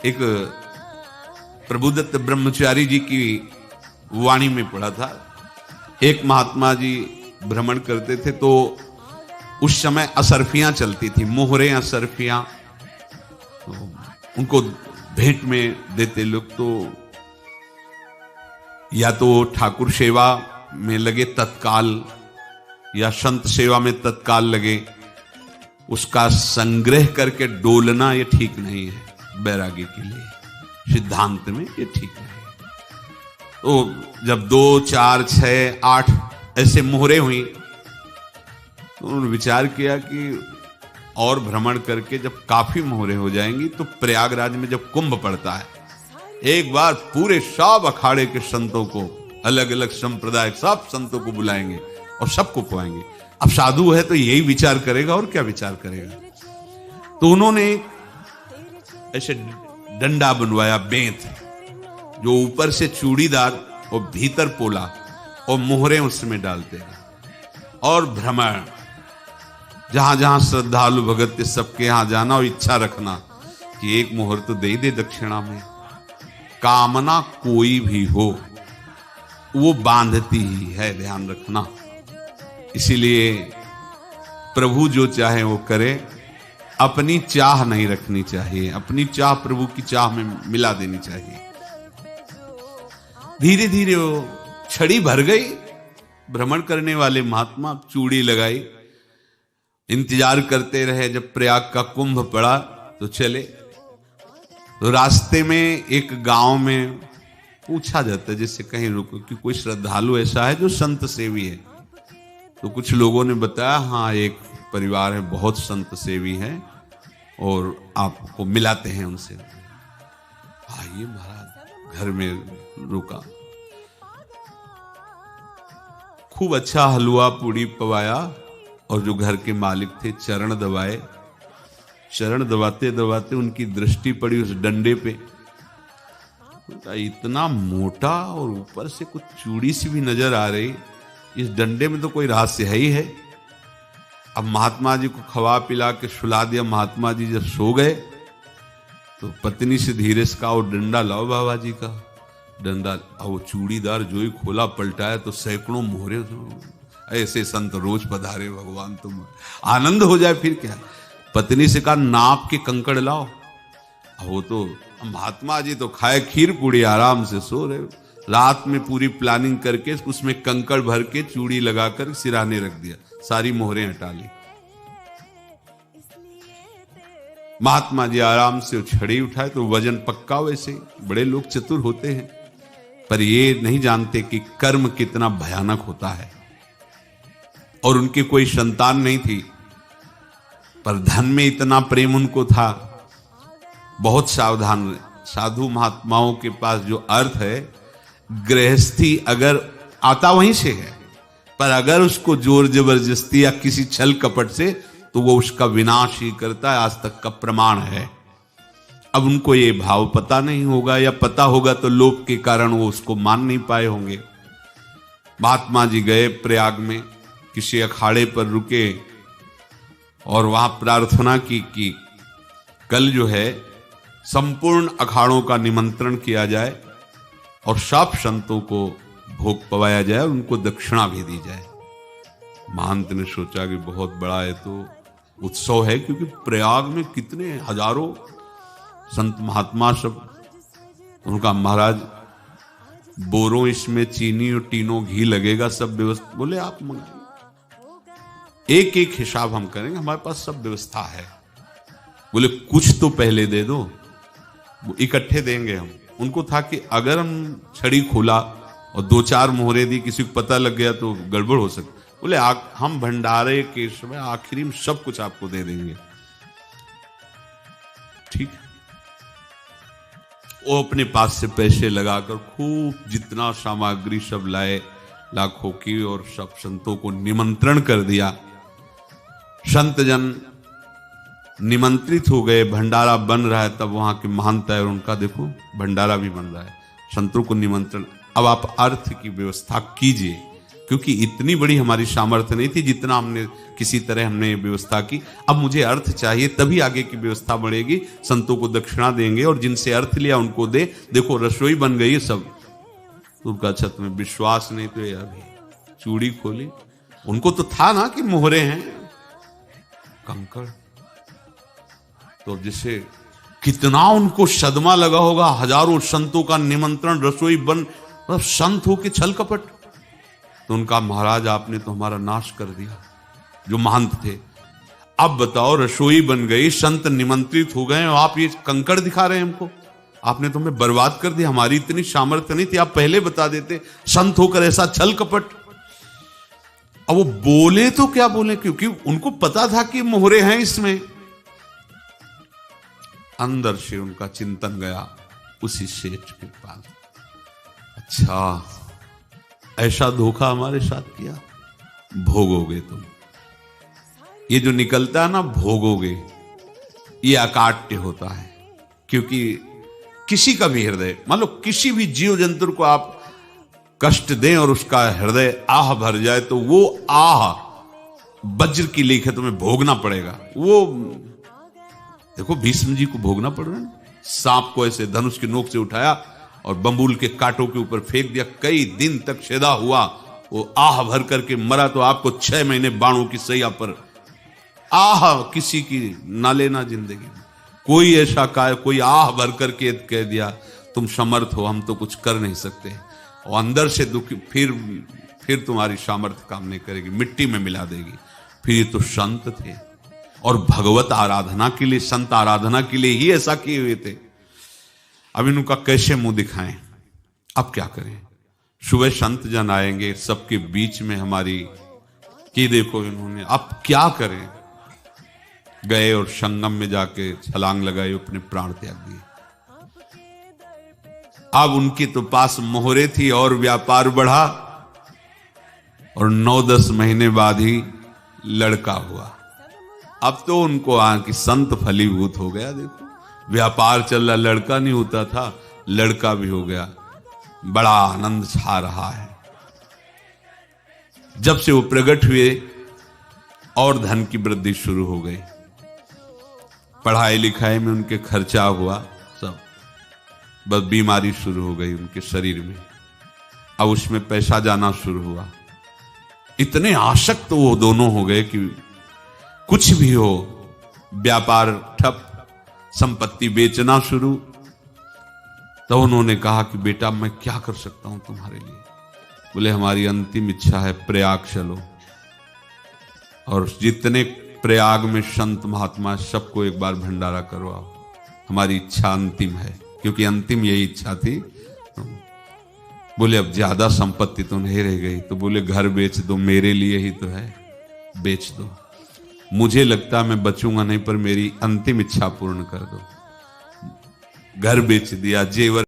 एक प्रभुदत्त ब्रह्मचारी जी की वाणी में पढ़ा था। एक महात्मा जी भ्रमण करते थे तो उस समय असरफियां चलती थी, मोहरे असरफियां, तो उनको भेंट में देते लोग। तो या तो ठाकुर सेवा में लगे तत्काल या संत सेवा में तत्काल लगे, उसका संग्रह करके डोलना ये ठीक नहीं है। बैरागी के लिए सिद्धांत में ये ठीक नहीं है। तो जब 2, 4, 6, 8 ऐसे मोहरे हुई तो उन्होंने विचार किया कि और भ्रमण करके जब काफी मोहरे हो जाएंगी तो प्रयागराज में जब कुंभ पड़ता है, एक बार पूरे सब अखाड़े के संतों को, अलग अलग संप्रदाय सब संतों को बुलाएंगे और सबको पुआएंगे। अब साधु है तो यही विचार करेगा और क्या विचार करेगा। तो उन्होंने ऐसे डंडा बनवाया, बेंत, जो ऊपर से चूड़ीदार और भीतर पोला, और मोहरे उसमें डालते हैं और भ्रमण, जहां जहां श्रद्धालु भगत के सबके यहां जाना और इच्छा रखना कि एक मोहर तो दे दे दक्षिणा में। कामना कोई भी हो वो बांधती ही है, ध्यान रखना। इसीलिए प्रभु जो चाहे वो करे, अपनी चाह नहीं रखनी चाहिए, अपनी चाह प्रभु की चाह में मिला देनी चाहिए। धीरे धीरे वो छड़ी भर गई। भ्रमण करने वाले महात्मा चूड़ी लगाई, इंतजार करते रहे। जब प्रयाग का कुंभ पड़ा तो चले। तो रास्ते में एक गांव में पूछा जाता है, जैसे कहीं रुको कि कोई श्रद्धालु ऐसा है जो संत सेवी है। तो कुछ लोगों ने बताया, हाँ एक परिवार है बहुत संत सेवी है और आपको मिलाते हैं उनसे। आइए महाराज, घर में रुका, खूब अच्छा हलवा पूड़ी पवाया और जो घर के मालिक थे चरण दबाए। चरण दबाते दबाते उनकी दृष्टि पड़ी उस डंडे पे। इतना मोटा और ऊपर से कुछ चूड़ी सी भी नजर आ रही, इस डंडे में तो कोई रहस्य है ही है। अब महात्मा जी को खवा पिला के सुला दिया। महात्मा जी जब सो गए तो पत्नी से धीरे से कहा, वो डंडा लाओ बाबा जी का। डंडा, वो चूड़ीदार जो ही खोला पलटाया तो सैकड़ों मोहरे। ऐसे संत रोज पधारे भगवान, तुम आनंद हो जाए फिर क्या। पत्नी से कहा, नाप के कंकड़ लाओ। वो तो महात्मा जी तो खाए खीर पूड़ी, आराम से सो रहे। रात में पूरी प्लानिंग करके उसमें कंकड़ भर के चूड़ी लगाकर सिराने रख दिया, सारी मोहरें हटा ली। महात्मा जी आराम से छड़ी उठाए तो वजन पक्का। वैसे बड़े लोग चतुर होते हैं, पर ये नहीं जानते कि कर्म कितना भयानक होता है। और उनकी कोई संतान नहीं थी, पर धन में इतना प्रेम उनको था। बहुत सावधान। साधु महात्माओं के पास जो अर्थ है, गृहस्थी अगर आता वहीं से है, पर अगर उसको जोर जबरदस्ती या किसी छल कपट से, तो वो उसका विनाश ही करता है। आज तक का प्रमाण है। अब उनको ये भाव पता नहीं होगा, या पता होगा तो लोभ के कारण वो उसको मान नहीं पाए होंगे। महात्मा जी गए प्रयाग में, किसी अखाड़े पर रुके और वहां प्रार्थना की कि कल जो है संपूर्ण अखाड़ों का निमंत्रण किया जाए और सब संतों को भोग पवाया जाए, उनको दक्षिणा भी दी जाए। महंत ने सोचा कि बहुत बड़ा है तो उत्सव है, क्योंकि प्रयाग में कितने हजारों संत महात्मा सब। उनका महाराज, बोरों इसमें चीनी और तीनों घी लगेगा, सब व्यवस्था। बोले आप मंगाइए, एक एक हिसाब हम करेंगे, हमारे पास सब व्यवस्था है। बोले कुछ तो पहले दे दो, वो इकट्ठे देंगे हम। उनको था कि अगर हम छड़ी खोला और 2-4 मोहरे दी, किसी को पता लग गया तो गड़बड़ हो सकती। बोले हम भंडारे के समय आखिरी में सब कुछ आपको दे देंगे। ठीक है। वो अपने पास से पैसे लगाकर खूब जितना सामग्री सब लाए, लाखों की, और सब संतों को निमंत्रण कर दिया। संत जन निमंत्रित हो गए, भंडारा बन रहा है। तब वहां के महंत है और उनका देखो भंडारा भी बन रहा है, संतों को निमंत्रण। अब आप अर्थ की व्यवस्था कीजिए, क्योंकि इतनी बड़ी हमारी सामर्थ्य नहीं थी जितना हमने किसी तरह हमने व्यवस्था की। अब मुझे अर्थ चाहिए, तभी आगे की व्यवस्था बढ़ेगी। संतों को दक्षिणा देंगे और जिनसे अर्थ लिया उनको दे। देखो रसोई बन गई है सब। तो उनका अच्छा तुम्हें विश्वास नहीं तो ये अभी चूड़ी खोली। उनको तो था ना कि मोहरे हैं कंकड़। तो जिसे कितना उनको सदमा लगा होगा। हजारों संतों का निमंत्रण, रसोई बन, मतलब संत हो के छल कपट। तो उनका महाराज आपने तो हमारा नाश कर दिया, जो महंत थे। अब बताओ रसोई बन गई, संत निमंत्रित हो गए और आप ये कंकड़ दिखा रहे हैं हमको। आपने तो हमें बर्बाद कर दिया। हमारी इतनी सामर्थ्य नहीं थी, आप पहले बता देते। संत होकर ऐसा छल कपट। अब वो बोले तो क्या बोले, क्योंकि उनको पता था कि मोहरे हैं इसमें। अंदर से उनका चिंतन गया उसी सेठ के पास, अच्छा ऐसा धोखा हमारे साथ किया, भोगोगे तुम। ये जो निकलता है ना भोगोगे, ये अकाट्य होता है। क्योंकि किसी का भी हृदय, मान लो किसी भी जीव जंतु को आप कष्ट दें और उसका हृदय आह भर जाए, तो वो आह वज्र की लेख है, तुम्हें भोगना पड़ेगा। वो देखो भीष्म जी को भोगना पड़ रहा है। सांप को ऐसे धनुष की नोक से उठाया और बंबूल के कांटों के ऊपर फेंक दिया, कई दिन तक छेदा हुआ, वो आह भर करके मरा। तो आपको 6 महीने बाणों की सैया पर आह किसी की ना लेना जिंदगी में। कोई ऐसा कोई आह भर करके कह दिया तुम समर्थ हो, हम तो कुछ कर नहीं सकते, और अंदर से दुखी, फिर तुम्हारी सामर्थ्य काम नहीं करेगी, मिट्टी में मिला देगी। फिर ये तो संत थे और भगवत आराधना के लिए, संत आराधना के लिए ही ऐसा किए हुए थे। अब इनका कैसे मुंह दिखाएं, अब क्या करें। सुबह संत जन आएंगे, सबके बीच में हमारी कि देखो इन्होंने, अब क्या करें। गए और संगम में जाके छलांग लगाई, अपने प्राण त्याग दिए। अब उनके तो पास मोहरे थी और व्यापार बढ़ा, और 9-10 महीने बाद ही लड़का हुआ। अब तो उनको कि संत फलीभूत हो गया। देखो व्यापार चल रहा, लड़का नहीं होता था, लड़का भी हो गया। बड़ा आनंद छा रहा है। जब से वो प्रकट हुए और धन की वृद्धि शुरू हो गई, पढ़ाई लिखाई में उनके खर्चा हुआ सब, बस बीमारी शुरू हो गई उनके शरीर में। अब उसमें पैसा जाना शुरू हुआ। इतने आसक्त तो वो दोनों हो गए कि कुछ भी हो, व्यापार ठप, संपत्ति बेचना शुरू। तो उन्होंने कहा कि बेटा मैं क्या कर सकता हूं तुम्हारे लिए। बोले हमारी अंतिम इच्छा है प्रयाग चलो, और जितने प्रयाग में संत महात्मा सबको एक बार भंडारा करवाओ। हमारी इच्छा अंतिम है, क्योंकि अंतिम यही इच्छा थी। बोले अब ज्यादा संपत्ति तो नहीं रह गई। तो बोले घर बेच दो, मेरे लिए ही तो है, बेच दो। मुझे लगता मैं बचूंगा नहीं, पर मेरी अंतिम इच्छा पूर्ण कर दो। घर बेच दिया, जेवर